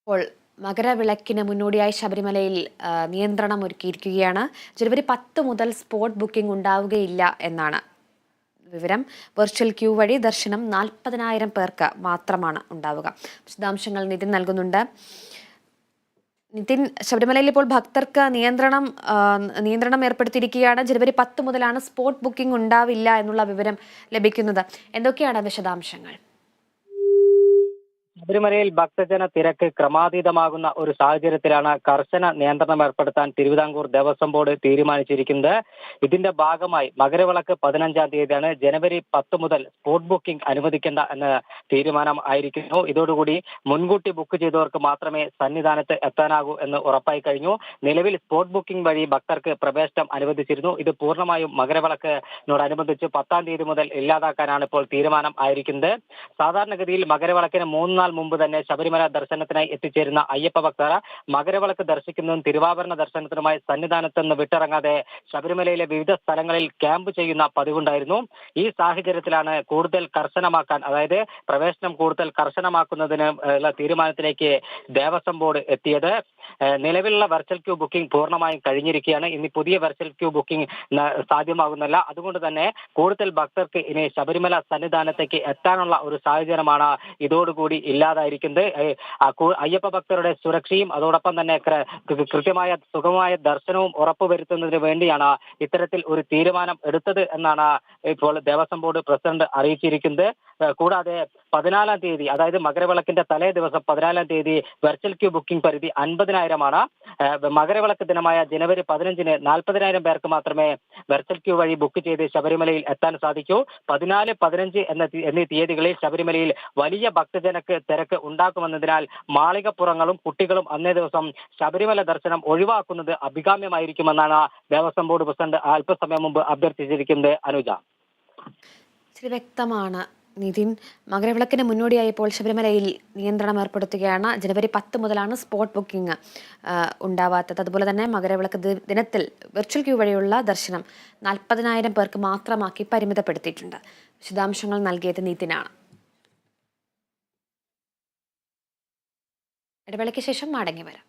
ഇപ്പോൾ മകരവിളക്കിന് മുന്നോടിയായി ശബരിമലയിൽ നിയന്ത്രണം ഒരുക്കിയിരിക്കുകയാണ്. ജനുവരി 10 മുതൽ സ്പോട്ട് ബുക്കിംഗ് ഉണ്ടാവുകയില്ല എന്നാണ് വിവരം. വെർച്വൽ ക്യൂ വഴി ദർശനം 40,000 പേർക്ക് മാത്രമാണ് ഉണ്ടാവുക. വിശദാംശങ്ങൾ നിതിൻ നൽകുന്നുണ്ട്. നിതിൻ, ശബരിമലയിൽ ഇപ്പോൾ ഭക്തർക്ക് നിയന്ത്രണം ഏർപ്പെടുത്തിയിരിക്കുകയാണ്. ജനുവരി 10 മുതലാണ് സ്പോട്ട് ബുക്കിംഗ് ഉണ്ടാവില്ല എന്നുള്ള വിവരം ലഭിക്കുന്നത്. എന്തൊക്കെയാണ് വിശദാംശങ്ങൾ? ശബരിമലയിൽ ഭക്തജന തിരക്ക് ക്രമാതീതമാകുന്ന ഒരു സാഹചര്യത്തിലാണ് കർശന നിയന്ത്രണം ഏർപ്പെടുത്താൻ തിരുവിതാംകൂർ ദേവസ്വം ബോർഡ് തീരുമാനിച്ചിരിക്കുന്നത്. ഇതിന്റെ ഭാഗമായി മകരവിളക്ക് 15-ാം തീയതിയാണ്. ജനുവരി 10 മുതൽ സ്പോട്ട് ബുക്കിംഗ് അനുവദിക്കേണ്ട എന്ന തീരുമാനം ആയിരിക്കുന്നു. ഇതോടുകൂടി മുൻകൂട്ടി ബുക്ക് ചെയ്തവർക്ക് മാത്രമേ സന്നിധാനത്ത് എത്താനാകൂ എന്ന് ഉറപ്പായി കഴിഞ്ഞു. നിലവിൽ സ്പോട്ട് ബുക്കിംഗ് വഴി ഭക്തർക്ക് പ്രവേശനം അനുവദിച്ചിരുന്നു. ഇത് പൂർണ്ണമായും മകരവിളക്കിനോടനുബന്ധിച്ച് 10-ാം തീയതി മുതൽ ഇല്ലാതാക്കാനാണ് ഇപ്പോൾ തീരുമാനം ആയിരിക്കുന്നത്. സാധാരണഗതിയിൽ മകരവിളക്കിന് 3 നാൾ മുമ്പ് തന്നെ ശബരിമല ദർശനത്തിനായി എത്തിച്ചേരുന്ന അയ്യപ്പ ഭക്തർ മകരവിളക്ക് ദർശിക്കുന്നതും തിരുവാഭരണ ദർശനത്തിനുമായി സന്നിധാനത്ത് നിന്ന് വിട്ടിറങ്ങാതെ ശബരിമലയിലെ വിവിധ സ്ഥലങ്ങളിൽ ക്യാമ്പ് ചെയ്യുന്ന പതിവുണ്ടായിരുന്നു. ഈ സാഹചര്യത്തിലാണ് കൂടുതൽ കർശനമാക്കാൻ, അതായത് പ്രവേശനം കൂടുതൽ കർശനമാക്കുന്നതിന് ഉള്ള തീരുമാനത്തിലേക്ക് ദേവസ്വം ബോർഡ് എത്തിയത്. നിലവിലുള്ള വെർച്വൽ ക്യൂ ബുക്കിംഗ് പൂർണ്ണമായും കഴിഞ്ഞിരിക്കുകയാണ്. ഇനി പുതിയ വെർച്വൽ ക്യൂ ബുക്കിംഗ് സാധ്യമാകുന്നില്ല. അതുകൊണ്ട് തന്നെ കൂടുതൽ ഭക്തർക്ക് ഇനി ശബരിമല സന്നിധാനത്തേക്ക് എത്താനുള്ള ഒരു സാഹചര്യമാണ് ഇതോടുകൂടി ഇല്ലാതായിരിക്കുന്നത്. അയ്യപ്പ ഭക്തരുടെ സുരക്ഷയും അതോടൊപ്പം തന്നെ കൃത്യമായ സുഗമമായ ദർശനവും ഉറപ്പുവരുത്തുന്നതിന് വേണ്ടിയാണ് ഇത്തരത്തിൽ ഒരു തീരുമാനം എടുത്തത് എന്നാണ് ഇപ്പോൾ ദേവസ്വം ബോർഡ് പ്രസിഡന്റ് അറിയിച്ചിരിക്കുന്നത്. കൂടാതെ 14-ാം തീയതി, അതായത് മകരവിളക്കിന്റെ തലേ ദിവസം 14-ാം തീയതി വെർച്വൽ ക്യൂ ബുക്കിംഗ് പരിധി 50,000-ആണ്. മകരവിളക്ക് ദിനമായ ജനുവരി 15-ന് 40,000 പേർക്ക് മാത്രമേ വെർച്വൽ ക്യൂ വഴി ബുക്ക് ചെയ്ത് ശബരിമലയിൽ എത്താൻ സാധിക്കൂ. 14, 15 എന്നീ തീയതികളിൽ ശബരിമലയിൽ വലിയ ഭക്തജനക്ക് തിരക്ക് ഉണ്ടാക്കുമെന്നതിനാൽ മാളികപ്പുറങ്ങളും കുട്ടികളും അന്നേ ദിവസം ശബരിമല ദർശനം ഒഴിവാക്കുന്നത് അഭികാമ്യമായിരിക്കുമെന്നാണ് ദേവസ്വം ബോർഡ് പ്രസിഡന്റ് അല്പസമയം മുമ്പ് അഭ്യർത്ഥിച്ചിരിക്കുന്നത്. അനുജ, ശരി, വ്യക്തമാണ് നിതിൻ. മകരവിളക്കിന് മുന്നോടിയായി ഇപ്പോൾ ശബരിമലയിൽ നിയന്ത്രണം ഏർപ്പെടുത്തുകയാണ്. ജനുവരി 10 മുതലാണ് സ്പോട്ട് ബുക്കിംഗ് ഉണ്ടാവാത്തത്. അതുപോലെ തന്നെ മകരവിളക്ക് ദിനത്തിൽ വെർച്വൽ ക്യൂ വഴിയുള്ള ദർശനം 40,000 പേർക്ക് മാത്രമാക്കി പരിമിതപ്പെടുത്തിയിട്ടുണ്ട്. വിശദാംശങ്ങൾ നൽകിയത് നിതിനാണ്. ഇടവേളയ്ക്ക് ശേഷം മടങ്ങി വരാം.